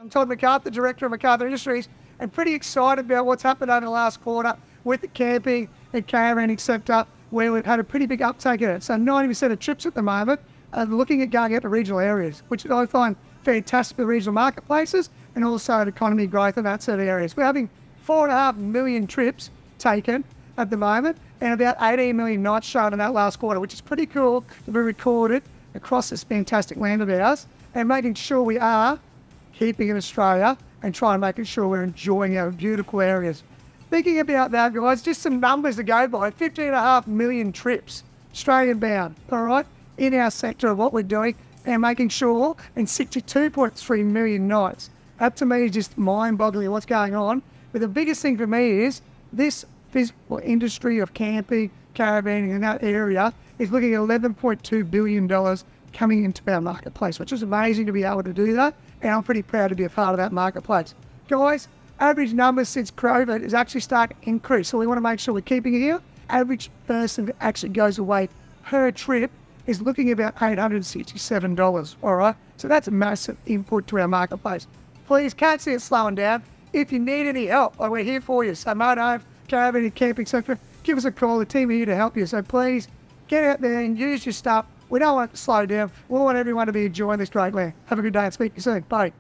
I'm Todd McArthur, Director of McArthur Industries, and pretty excited about what's happened over the last quarter with the camping and caravanning sector, where we've had a pretty big uptake in it. So 90% of trips at the moment are looking at going out to regional areas, which I find fantastic for the regional marketplaces and also at economy growth in that sort of areas. We're having 4.5 million trips taken at the moment and about 18 million nights shown in that last quarter, which is pretty cool to be recorded across this fantastic land of ours and making sure we are keeping in Australia and trying to make sure we're enjoying our beautiful areas. Thinking about that, guys, just some numbers to go by. 15.5 million trips, Australian bound, all right, in our sector of what we're doing and making sure, and 62.3 million nights. That to me is just mind-boggling what's going on. But the biggest thing for me is this physical industry of camping, caravanning in that area is looking at $11.2 billion coming into our marketplace, which is amazing to be able to do that. And I'm pretty proud to be a part of that marketplace. Guys, average numbers since COVID is actually starting to increase. So we want to make sure we're keeping it here. Average person that actually goes away per trip is looking at about $867, all right? So that's a massive input to our marketplace. Please, can't see it slowing down. If you need any help, we're here for you. So motorhome, caravan, camping sector, give us a call. The team are here to help you. So please, get out there and use your stuff. We don't want it to slow down. We want everyone to be enjoying this great land. Have a good day and speak to you soon. Bye.